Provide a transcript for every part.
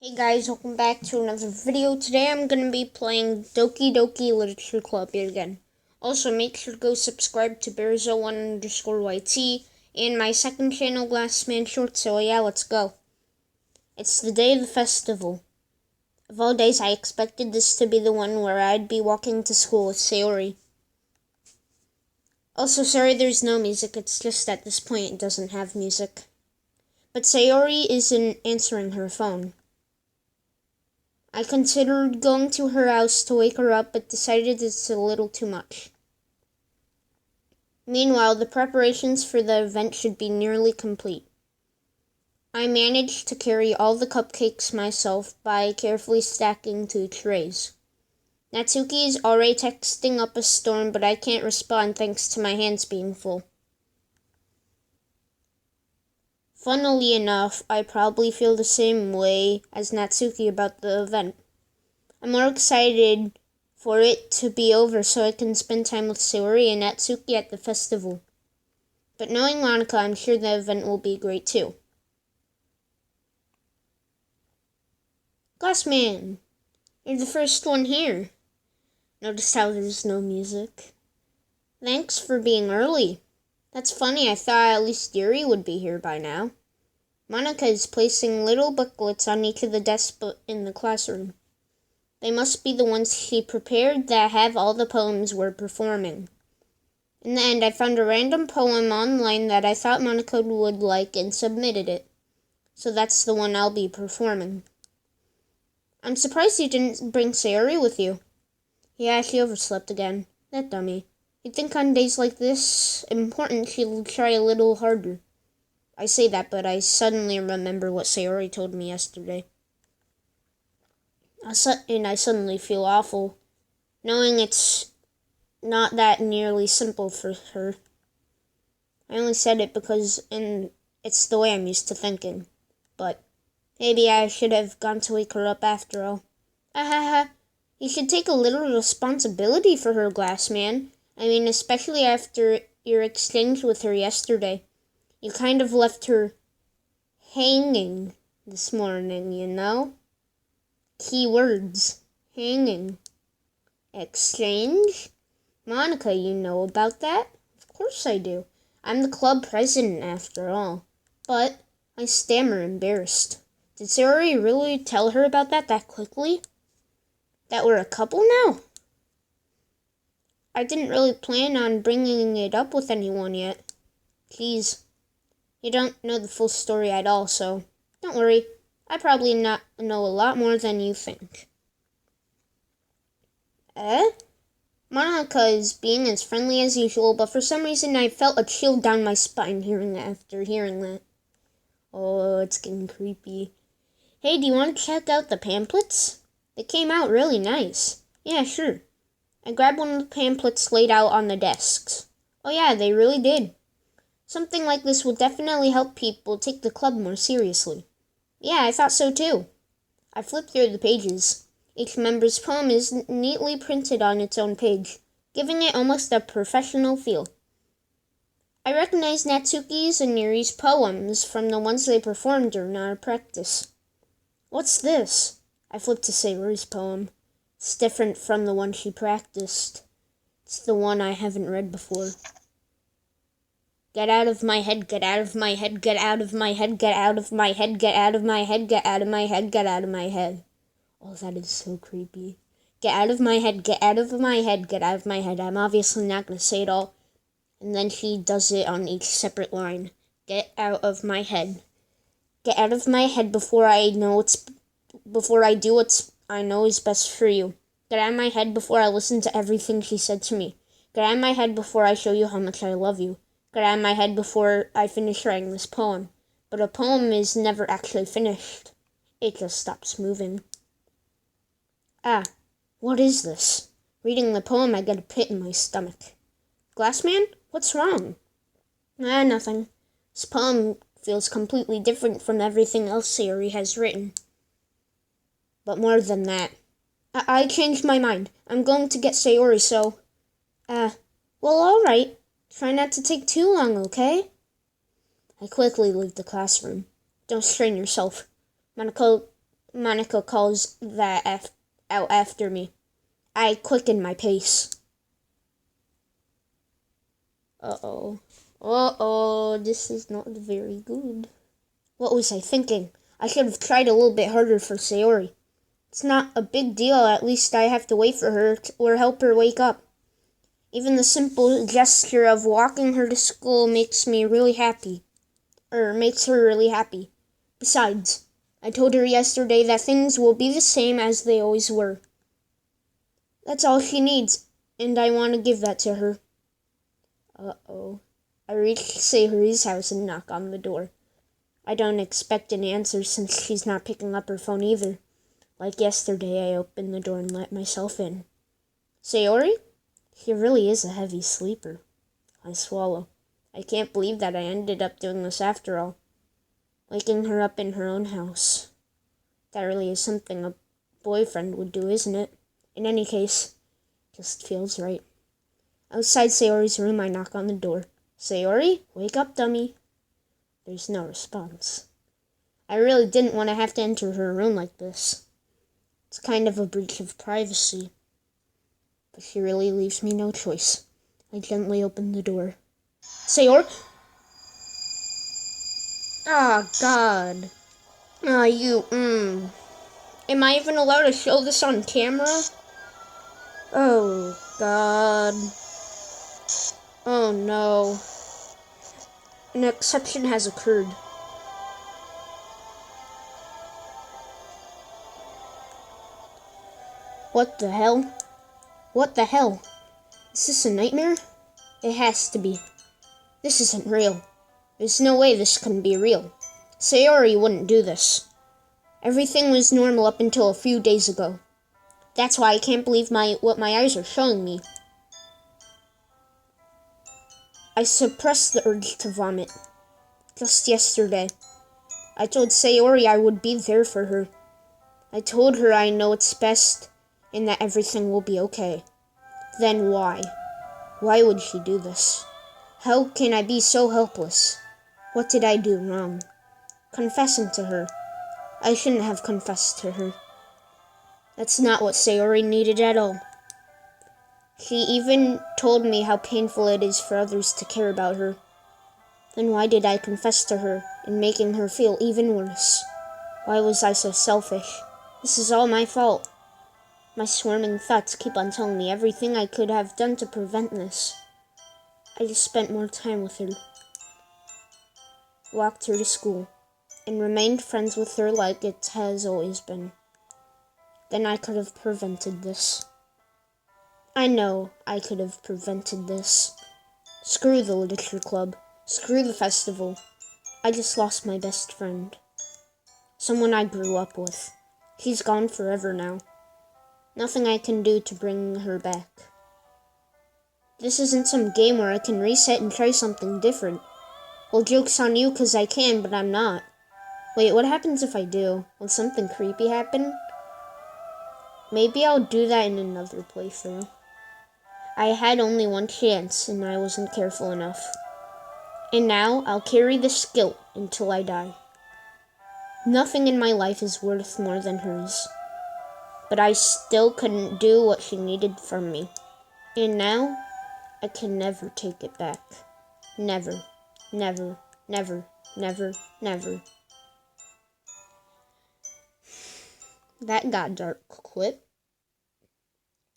Hey guys, welcome back to another video. Today I'm going to be playing Ddlc Literature Club yet again. Also, make sure to go subscribe to Bearzo1_YT and my second channel, Glassman Short. So yeah, let's go. It's the day of the festival. Of all days, I expected this to be the one where I'd be walking to school with Sayori. Also, sorry there's no music, it's just at this point it doesn't have music. But Sayori isn't answering her phone. I considered going to her house to wake her up, but decided it's a little too much. Meanwhile, the preparations for the event should be nearly complete. I managed to carry all the cupcakes myself by carefully stacking 2 trays. Natsuki is already texting up a storm, but I can't respond thanks to my hands being full. Funnily enough, I probably feel the same way as Natsuki about the event. I'm more excited for it to be over so I can spend time with Sayori and Natsuki at the festival. But knowing Monica, I'm sure the event will be great too. Glassman, you're the first one here. Notice how there's no music. Thanks for being early. That's funny, I thought at least Yuri would be here by now. Monica is placing little booklets on each of the desks in the classroom. They must be the ones she prepared that have all the poems we're performing. In the end, I found a random poem online that I thought Monica would like and submitted it. So that's the one I'll be performing. I'm surprised you didn't bring Sayori with you. Yeah, she overslept again. That dummy. You'd think on days like this, important, she'll try a little harder. I say that, but I suddenly remember what Sayori told me yesterday. And I suddenly feel awful, knowing it's not that nearly simple for her. I only said it because it's the way I'm used to thinking. But maybe I should have gone to wake her up after all. Ha. You should take a little responsibility for her, Glassman. I mean, especially after your exchange with her yesterday. You kind of left her hanging this morning, you know? Key words. Hanging. Exchange? Monica, you know about that? Of course I do. I'm the club president after all. But I stammer, embarrassed. Did Sayori really tell her about that quickly? That we're a couple now? I didn't really plan on bringing it up with anyone yet. Jeez. You don't know the full story at all, so don't worry. I probably know a lot more than you think. Monica is being as friendly as usual, but for some reason I felt a chill down my spine after hearing that. Oh, it's getting creepy. Hey, do you want to check out the pamphlets? They came out really nice. Yeah, sure. I grabbed one of the pamphlets laid out on the desks. Oh yeah, they really did. Something like this will definitely help people take the club more seriously. Yeah, I thought so too. I flipped through the pages. Each member's poem is neatly printed on its own page, giving it almost a professional feel. I recognized Natsuki's and Yuri's poems from the ones they performed during our practice. What's this? I flipped to Sayori's poem. It's different from the one she practiced. It's the one I haven't read before. Get out of my head, get out of my head, get out of my head, get out of my head, get out of my head, get out of my head, get out of my head. Oh, that is so creepy. Get out of my head, get out of my head, get out of my head. I'm obviously not going to say it all. And then she does it on each separate line. Get out of my head. Get out of my head before I do what I know is best for you. Get out of my head before I listen to everything she said to me. Get out of my head before I show you how much I love you. Get out of my head before I finish writing this poem. But a poem is never actually finished. It just stops moving. What is this? Reading the poem, I get a pit in my stomach. Glassman, what's wrong? Nothing. This poem feels completely different from everything else Sayori has written. But more than that, I changed my mind. I'm going to get Sayori, so... well, alright. Try not to take too long, okay? I quickly leave the classroom. Don't strain yourself. Monica Monica calls out after me. I quicken my pace. Uh-oh, this is not very good. What was I thinking? I should have tried a little bit harder for Sayori. It's not a big deal, at least I have to wait for her or help her wake up. Even the simple gesture of walking her to school makes her really happy. Besides, I told her yesterday that things will be the same as they always were. That's all she needs, and I want to give that to her. Uh-oh. I reach Sayori's house and knock on the door. I don't expect an answer since she's not picking up her phone either. Like yesterday, I opened the door and let myself in. Sayori? She really is a heavy sleeper. I swallow. I can't believe that I ended up doing this after all. Waking her up in her own house. That really is something a boyfriend would do, isn't it? In any case, just feels right. Outside Sayori's room, I knock on the door. Sayori, wake up, dummy. There's no response. I really didn't want to have to enter her room like this. It's kind of a breach of privacy. But she really leaves me no choice. I gently open the door. Sayori? Ah, God. Am I even allowed to show this on camera? Oh, God. Oh, no. An exception has occurred. What the hell? What the hell? Is this a nightmare? It has to be. This isn't real. There's no way this can be real. Sayori wouldn't do this. Everything was normal up until a few days ago. That's why I can't believe what my eyes are showing me. I suppressed the urge to vomit. Just yesterday, I told Sayori I would be there for her. I told her I know it's best and that everything will be okay. Then why? Why would she do this? How can I be so helpless? What did I do wrong? Confessing to her. I shouldn't have confessed to her. That's not what Sayori needed at all. She even told me how painful it is for others to care about her. Then why did I confess to her, in making her feel even worse? Why was I so selfish? This is all my fault. My swarming thoughts keep on telling me everything I could have done to prevent this. I just spent more time with her. Walked her to school, and remained friends with her like it has always been. Then I could have prevented this. I know I could have prevented this. Screw the literature club. Screw the festival. I just lost my best friend. Someone I grew up with. She's gone forever now. Nothing I can do to bring her back. This isn't some game where I can reset and try something different. Well, joke's on you 'cause I can, but I'm not. Wait, what happens if I do? Will something creepy happen? Maybe I'll do that in another playthrough. I had only one chance, and I wasn't careful enough. And now, I'll carry this guilt until I die. Nothing in my life is worth more than hers. But I still couldn't do what she needed from me. And now, I can never take it back. Never, never, never, never, never. That got dark quick.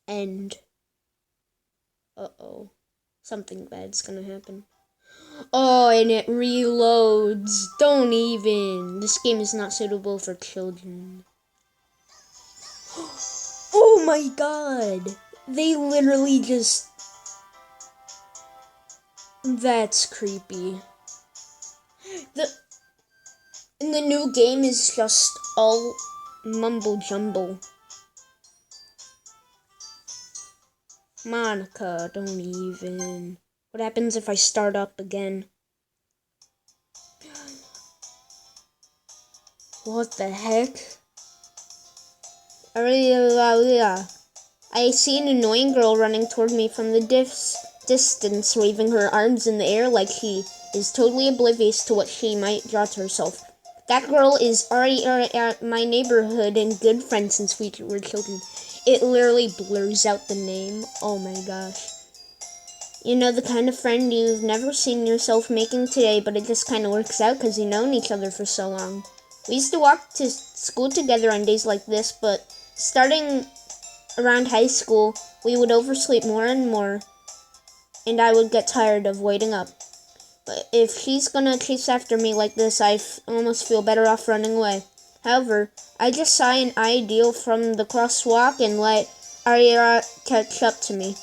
And something bad's gonna happen. Oh, and it reloads. Don't even. This game is not suitable for children. Oh my god. They literally just... That's creepy. And the new game is just all mumble jumble. Monica, don't even. What happens if I start up again? What the heck? I see an annoying girl running toward me from the distance, waving her arms in the air like she is totally oblivious to what she might draw to herself. That girl is already at my neighborhood and good friend since we were children. It literally blurs out the name. Oh my gosh. You know, the kind of friend you've never seen yourself making today, but it just kind of works out because you've known each other for so long. We used to walk to school together on days like this, but starting around high school, we would oversleep more and more, and I would get tired of waiting up. But if she's gonna chase after me like this, I almost feel better off running away. However, I just saw an ideal from the crosswalk and let Arya catch up to me.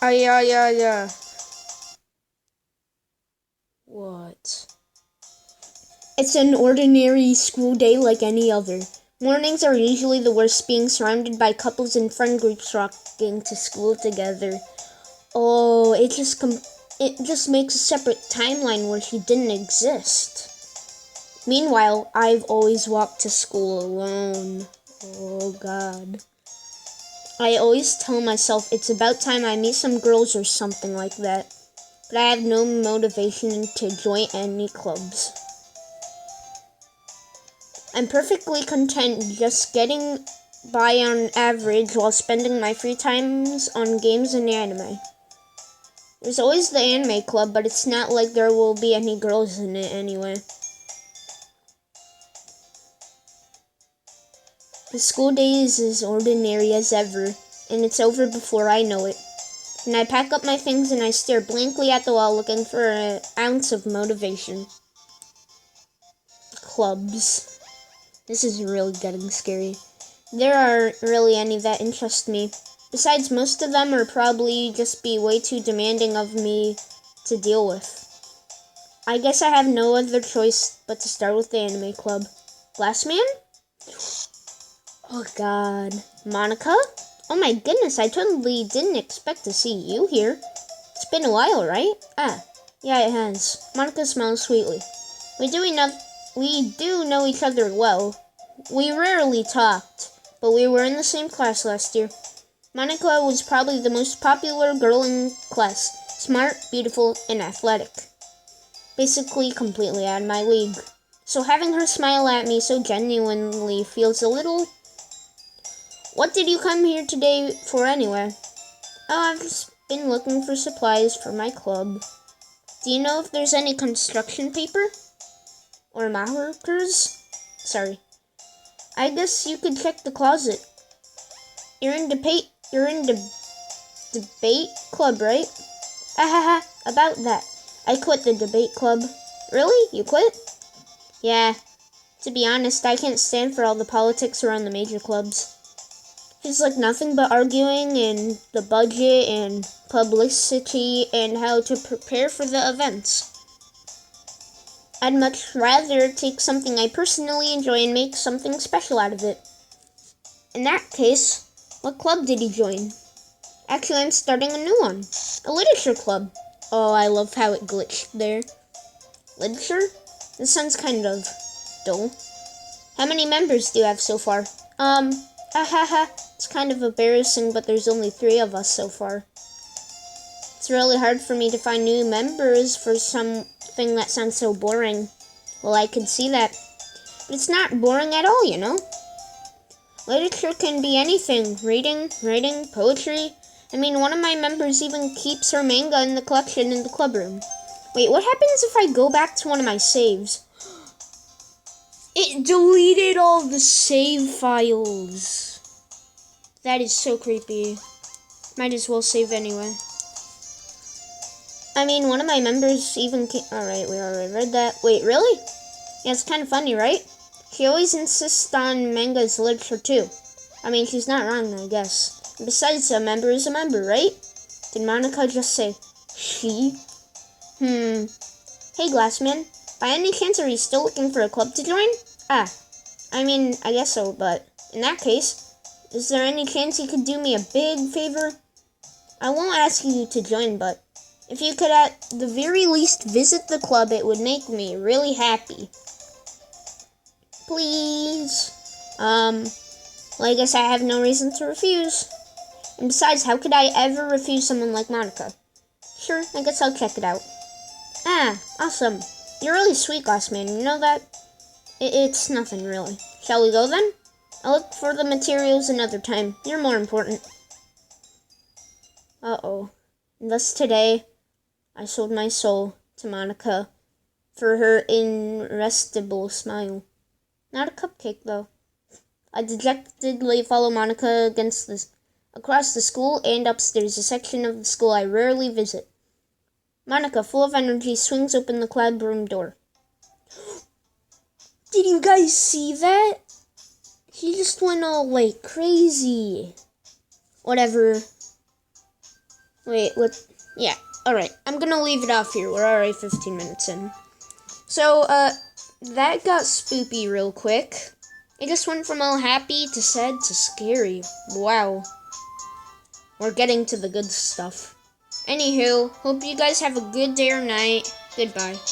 Yeah. What? It's an ordinary school day like any other. Mornings are usually the worst, being surrounded by couples and friend groups walking to school together. Oh, it just makes a separate timeline where she didn't exist. Meanwhile, I've always walked to school alone. Oh God. I always tell myself it's about time I meet some girls or something like that, but I have no motivation to join any clubs. I'm perfectly content just getting by on average while spending my free times on games and anime. There's always the anime club, but it's not like there will be any girls in it anyway. The school day is as ordinary as ever, and it's over before I know it. And I pack up my things and I stare blankly at the wall looking for an ounce of motivation. Clubs. This is really getting scary. There aren't really any that interest me. Besides, most of them are probably just be way too demanding of me to deal with. I guess I have no other choice but to start with the anime club. Glass Man? Oh God. Monica? Oh my goodness, I totally didn't expect to see you here. It's been a while, right? Ah, yeah, it has. Monica smiles sweetly. We do know each other well. We rarely talked, but we were in the same class last year. Monica was probably the most popular girl in class. Smart, beautiful, and athletic. Basically completely out of my league. So having her smile at me so genuinely feels a little... What did you come here today for anyway? Oh, I've just been looking for supplies for my club. Do you know if there's any construction paper? Or markers? Sorry. I guess you could check the closet. You're in debate club, right? Ahaha, about that. I quit the debate club. Really? You quit? Yeah. To be honest, I can't stand for all the politics around the major clubs. It's like nothing but arguing and the budget and publicity and how to prepare for the events. I'd much rather take something I personally enjoy and make something special out of it. In that case, what club did you join? Actually, I'm starting a new one. A literature club. Oh, I love how it glitched there. Literature? This sounds kind of dull. How many members do you have so far? It's kind of embarrassing, but there's only 3 of us so far. It's really hard for me to find new members for something that sounds so boring. Well, I can see that. But it's not boring at all, you know? Literature can be anything. Reading, writing, poetry. I mean, one of my members even keeps her manga in the collection in the club room. Wait, what happens if I go back to one of my saves? It deleted all the save files. That is so creepy. Might as well save anyway. I mean, one of my members even Alright, we already read that. Wait, really? Yeah, it's kind of funny, right? She always insists on manga as literature, too. I mean, she's not wrong, I guess. And besides, a member is a member, right? Did Monica just say, she? Hey, Glassman. By any chance, are you still looking for a club to join? I mean, I guess so, but in that case, is there any chance you could do me a big favor? I won't ask you to join, but if you could at the very least visit the club, it would make me really happy. Please. Well, I guess I have no reason to refuse. And besides, how could I ever refuse someone like Monica? Sure, I guess I'll check it out. Yeah, awesome. You're really sweet, glass man. You know that? It's nothing, really. Shall we go, then? I'll look for the materials another time. You're more important. Uh-oh. And thus today, I sold my soul to Monica for her irresistible smile. Not a cupcake, though. I dejectedly follow Monica across the school and upstairs, a section of the school I rarely visit. Monica, full of energy, swings open the cloud room door. Did you guys see that? He just went all, like, crazy. Whatever. Wait, yeah, alright. I'm gonna leave it off here. We're already 15 minutes in. So, that got spoopy real quick. It just went from all happy to sad to scary. Wow. We're getting to the good stuff. Anywho, hope you guys have a good day or night. Goodbye.